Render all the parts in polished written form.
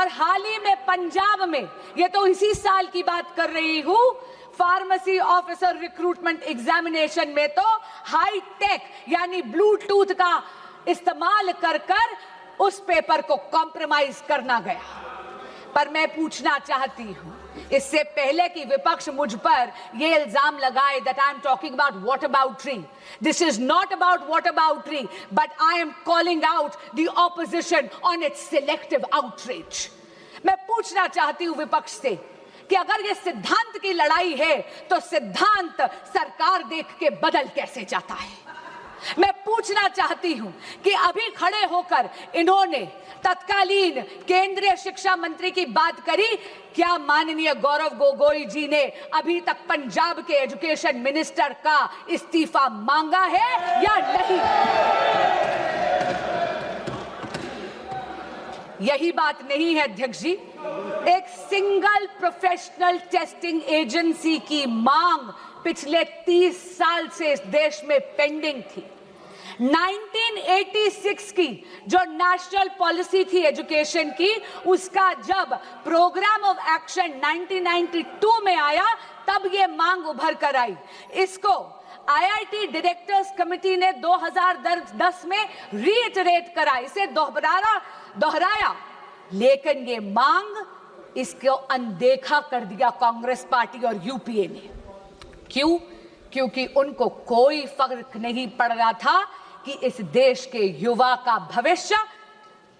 और हाल ही में पंजाब में, ये तो इसी साल की बात कर रही हूं, फार्मेसी ऑफिसर रिक्रूटमेंट एग्जामिनेशन में तो हाई टेक यानी ब्लूटूथ का इस्तेमाल कर कर उस पेपर को कॉम्प्रोमाइज करना गया। पर मैं पूछना चाहती हूं, इससे पहले कि विपक्ष मुझ पर यह इल्जाम लगाए that I am talking about whataboutery. This is not about whataboutery, but I am calling out the opposition on its selective outrage. मैं पूछना चाहती हूं विपक्ष से कि अगर ये सिद्धांत की लड़ाई है तो सिद्धांत सरकार देख के बदल कैसे जाता है। मैं पूछना चाहती हूं कि अभी खड़े होकर इन्होंने तत्कालीन केंद्रीय शिक्षा मंत्री की बात करी, क्या माननीय गौरव गोगोई जी ने अभी तक पंजाब के एजुकेशन मिनिस्टर का इस्तीफा मांगा है या नहीं? यही बात नहीं है अध्यक्ष जी, एक सिंगल प्रोफेशनल टेस्टिंग एजेंसी की मांग पिछले 30 साल से इस देश में पेंडिंग थी। 1986 की जो नेशनल पॉलिसी थी एजुकेशन की, उसका जब प्रोग्राम ऑफ एक्शन 1992 में आया तब ये मांग उभर कर आई। इसको आईआईटी डायरेक्टर्स कमेटी ने 2010 में रीइटरेट करा, इसे दोहराया, लेकिन ये मांग इसको अनदेखा कर दिया कांग्रेस पार्टी और यूपीए ने। क्यों? क्योंकि उनको कोई फर्क नहीं पड़ रहा था कि इस देश के युवा का भविष्य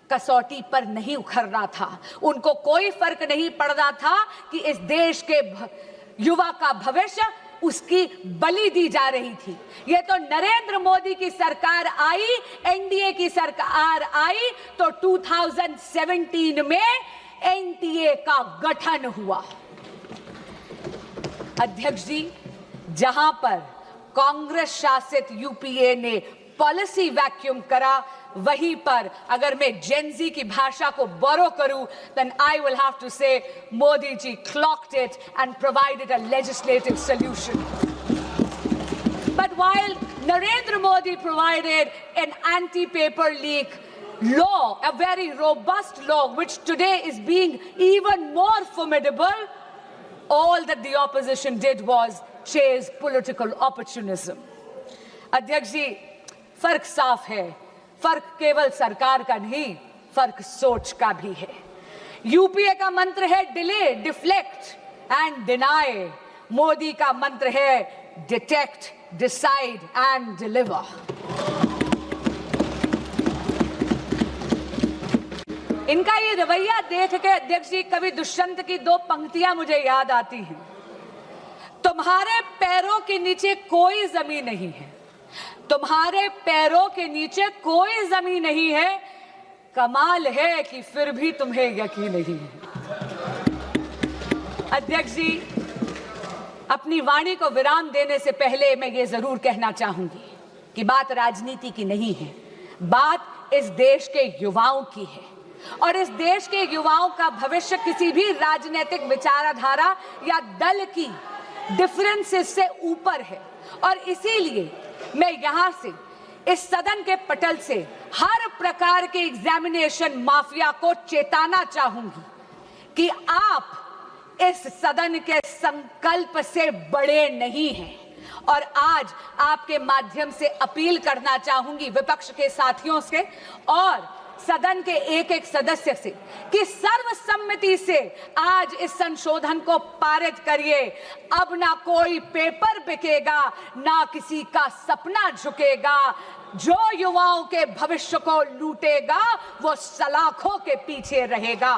कसौटी पर नहीं उखड़ रहा था। उनको कोई फर्क नहीं पड़ रहा था कि इस देश के युवा का भविष्य उसकी बलि दी जा रही थी। ये तो नरेंद्र मोदी की सरकार आई, एनडीए की सरकार आई तो 2017 में एनटीए का गठन हुआ। अध्यक्ष जी, जहां पर कांग्रेस शासित यूपीए ने पॉलिसी वैक्यूम करा, वहीं पर अगर मैं जेनजी की भाषा को बोरो करूं, then I will have to say Modi ji clocked it and provided a legislative solution. But while Narendra Modi provided an anti-paper leak law, a very robust law, which today is being even more formidable, all that the opposition did was chase political opportunism. अध्यक्ष जी, फर्क साफ है, फर्क केवल सरकार का नहीं, फर्क सोच का भी है। यूपीए का मंत्र है delay, deflect and deny, Modi का मंत्र है डिटेक्ट, डिसाइड एंड डिलीवर। इनका ये रवैया देख के अध्यक्ष जी कवि दुष्यंत की 2 पंक्तियां मुझे याद आती हैं। तुम्हारे पैरों के नीचे कोई जमीन नहीं है, तुम्हारे पैरों के नीचे कोई जमीन नहीं है, कमाल है कि फिर भी तुम्हें यकीन नहीं है। अध्यक्ष जी, अपनी वाणी को विराम देने से पहले मैं ये जरूर कहना चाहूंगी कि बात राजनीति की नहीं है, बात इस देश के युवाओं की है। और इस देश के युवाओं का भविष्य किसी भी राजनीतिक विचारधारा या दल की डिफरेंसेस से ऊपर है। और इसीलिए मैं यहां से इस सदन के पटल से हर प्रकार के एग्जामिनेशन माफिया को चेताना चाहूंगी कि आप इस सदन के संकल्प से बड़े नहीं हैं। और आज आपके माध्यम से अपील करना चाहूंगी विपक्ष के साथियों से और सदन के एक एक सदस्य से कि सर्वसम्मति से आज इस संशोधन को पारित करिए। अब ना कोई पेपर बिकेगा, ना किसी का सपना झुकेगा। जो युवाओं के भविष्य को लूटेगा वो सलाखों के पीछे रहेगा।